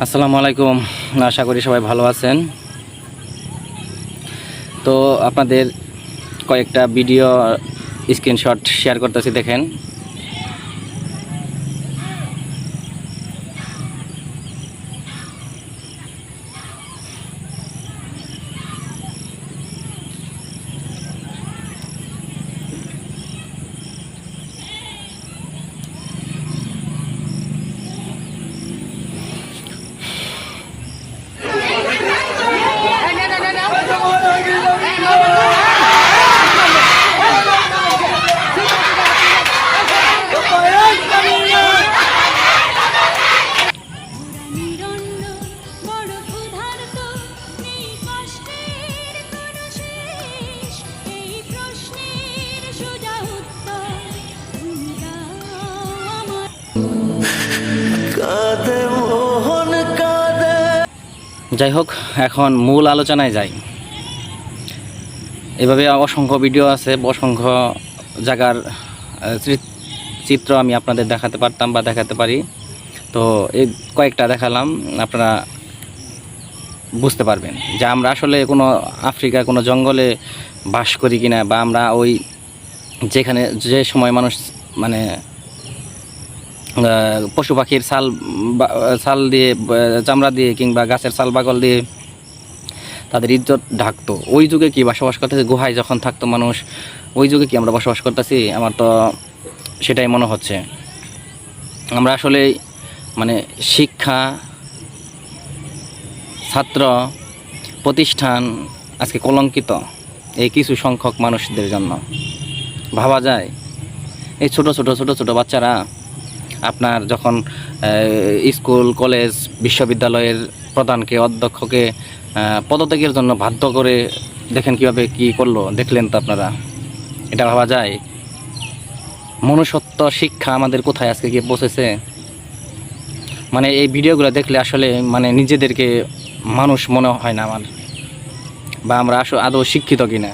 আসসালামু আলাইকুম। আশা করি সবাই ভালো আছেন। তো আপনাদের কয়েকটা ভিডিও স্ক্রিনশট শেয়ার করতেছি, দেখেন। যাই হোক, এখন মূল আলোচনায় যাই। এভাবে অসংখ্য ভিডিও আছে, অসংখ্য জায়গার চিত্র আমি আপনাদের দেখাতে পারতাম বা দেখাতে পারি। তো এই কয়েকটা দেখালাম, আপনারা বুঝতে পারবেন যে আমরা আসলে কোনো আফ্রিকার কোনো জঙ্গলে বাস করি কিনা, বা আমরা ওই যেখানে যে সময় মানুষ মানে পশু পাখির ছাল দিয়ে, চামড়া দিয়ে কিংবা গাছের ছাল বাকল দিয়ে তাদের ইজ্জত ঢাকতো, ওই যুগে কি বসবাস করতেছে? গুহায় যখন থাকতো মানুষ, ওই যুগে কি আমরা বসবাস করতেছি? আমার তো সেটাই মনে হচ্ছে। আমরা আসলে মানে শিক্ষা, ছাত্র, প্রতিষ্ঠান আজকে কলঙ্কিত এই কিছু সংখ্যক মানুষদের জন্য। ভাবা যায় এই ছোট ছোট বাচ্চারা আপনার যখন স্কুল, কলেজ, বিশ্ববিদ্যালয়ের প্রধানকে, অধ্যক্ষকে পদত্যাগের জন্য বাধ্য করে, দেখেন কিভাবে কি করলো, দেখলেন তো আপনারা। এটা ভাবা যায়? মনুষ্যত্ব, শিক্ষা আমাদের কোথায় আজকে গিয়ে পৌঁছেছে? মানে এই ভিডিওগুলো দেখলে আসলে মানে নিজেদেরকে মানুষ মনে হয় না আমার, বা আমরা আদৌ শিক্ষিত কিনা।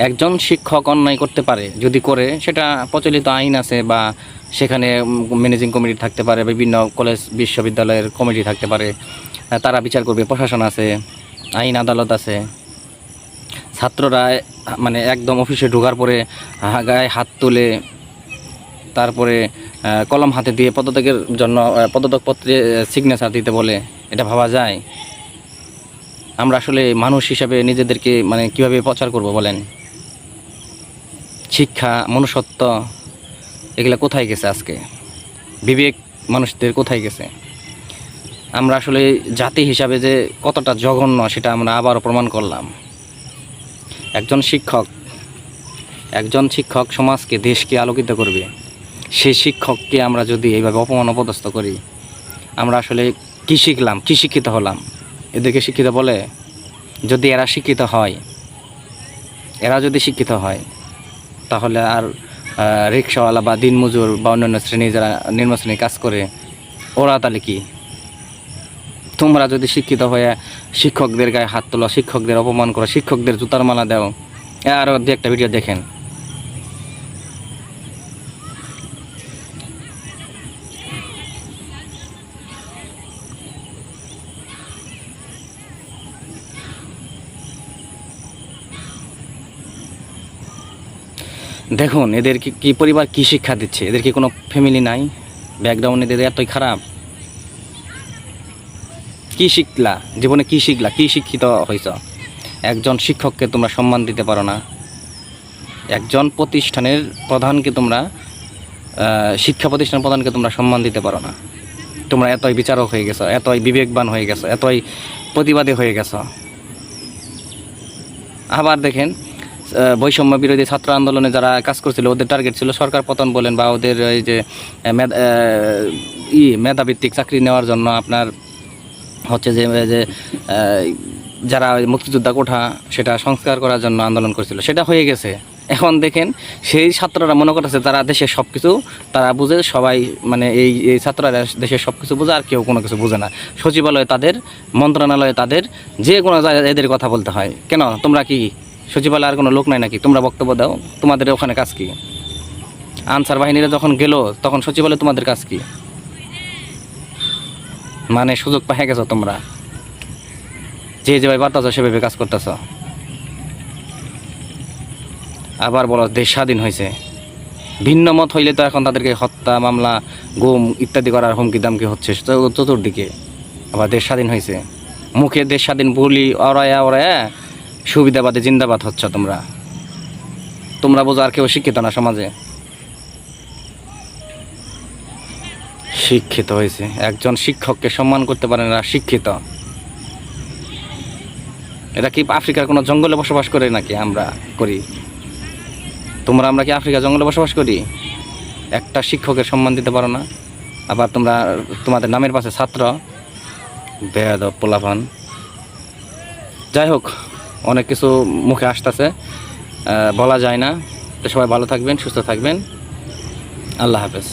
একজন শিক্ষক অন্যায় করতে পারে, যদি করে, সেটা প্রচলিত আইন আছে, বা সেখানে ম্যানেজিং কমিটি থাকতে পারে, বিভিন্ন কলেজ বিশ্ববিদ্যালয়ের কমিটি থাকতে পারে, তারা বিচার করবে, প্রশাসন আছে, আইন আদালত আছে। ছাত্ররা মানে একদম অফিসে ঢোকার পরে গায়ে হাত তুলে, তারপরে কলম হাতে দিয়ে পদত্যাগের জন্য পদত্যাগপত্রে সিগনেচার দিতে বলে। এটা ভাবা যায়? আমরা আসলে মানুষ হিসাবে নিজেদেরকে মানে কিভাবে প্রচার করব বলেন? শিক্ষা, মনুষ্যত্ব এগুলা কোথায় গেছে আজকে? বিবেক মানুষদের কোথায় গেছে? আমরা আসলে জাতি হিসাবে যে কতটা জঘন্য, সেটা আমরা আবারও প্রমাণ করলাম। একজন শিক্ষক সমাজকে, দেশকে আলোকিত করবে। সেই শিক্ষককে আমরা যদি এইভাবে অপমান অপদস্থ করি, আমরা আসলে কী শিখলাম, কী শিক্ষিত হলাম? এদেরকে শিক্ষিত বলে? যদি এরা যদি শিক্ষিত হয় তাহলে আর রিক্সাওয়ালা বা দিনমজুর বা অন্যান্য শ্রেণী যারা নিম্ন শ্রেণীর কাজ করে, ওরা তাহলে কি? তোমরা যদি শিক্ষিত হয়ে শিক্ষকদের গায়ে হাত তোলো, শিক্ষকদের অপমান করো, শিক্ষকদের জুতার মালা দাও, আরও দু একটা ভিডিও দেখেন। দেখুন এদেরকে কি পরিবার কি শিক্ষা দিচ্ছে? এদের কি কোনো ফ্যামিলি নাই? ব্যাকগ্রাউন্ড এদের এতই খারাপ? কি শিখলা জীবনে? কি শিখলা? কি শিক্ষিত হয়েছ? একজন শিক্ষককে তোমরা সম্মান দিতে পারো না। একজন প্রতিষ্ঠানের প্রধানকে তোমরা, শিক্ষা প্রতিষ্ঠান প্রধানকে তোমরা সম্মান দিতে পারো না। তোমরা এতই বিচারক হয়ে গেছো, এতই বিবেকবান হয়ে গেছো, এতই প্রতিবাদী হয়ে গেছো। আবার দেখেন বৈষম্য বিরোধী ছাত্র আন্দোলনে যারা কাজ করছিল, ওদের টার্গেট ছিল সরকার পতন বলেন, বা ওদের এই যে মেধাভিত্তিক চাকরি নেওয়ার জন্য আপনার হচ্ছে যে যারা মুক্তিযোদ্ধা কোঠা, সেটা সংস্কার করার জন্য আন্দোলন করছিল, সেটা হয়ে গেছে। এখন দেখেন সেই ছাত্ররা মনে করতেছে তারা দেশের সব কিছু তারা বুঝে, সবাই মানে এই ছাত্ররা দেশের সব কিছু বুঝে, আর কেউ কোনো কিছু বুঝে না। সচিবালয়ে তাদের, মন্ত্রণালয়ে তাদের, যে কোনো জায়গায় এদের কথা বলতে হয়। কেন? তোমরা কি সচিবালয়ে আর কোনো লোক নাই নাকি? তোমরা বক্তব্য দাও, তোমাদের ওখানে কাজ কি? আনসার বাহিনীরা যখন গেল তখন সচিবালয়ে তোমাদের কাজ কি? মানে সুযোগ পাই গেছো তোমরা, যেভাবে পারতেছ সেভাবে কাজ করতেছ। আবার বলো দেশ স্বাধীন হয়েছে, ভিন্ন মত হইলে তো এখন তাদেরকে হত্যা মামলা গুম ইত্যাদি করার হুমকি দামকি হচ্ছে চতুর্দিকে। আবার দেশ স্বাধীন হয়েছে, মুখে দেশ স্বাধীন বলি ওরায়া ওরায়া সুবিধাবাদে জিন্দাবাদ হচ্ছে তোমরা। তোমরা বোঝো আর কেউ শিক্ষিত না সমাজে, শিক্ষিত হয়েছে। একজন শিক্ষককে সম্মান করতে পারে না শিক্ষিত। এটা কি আফ্রিকার কোনো জঙ্গলে বসবাস করে নাকি আমরা করি? আমরা কি আফ্রিকা জঙ্গলে বসবাস করি? একটা শিক্ষকের সম্মান দিতে পারো না, আবার তোমাদের নামের পাশে ছাত্র, বেয়াদব পোলাপান। যাই হোক, অনেক কিছু মুখে আসতেছে, বলা যায় না। তো সবাই ভালো থাকবেন, সুস্থ থাকবেন। আল্লাহ হাফেজ।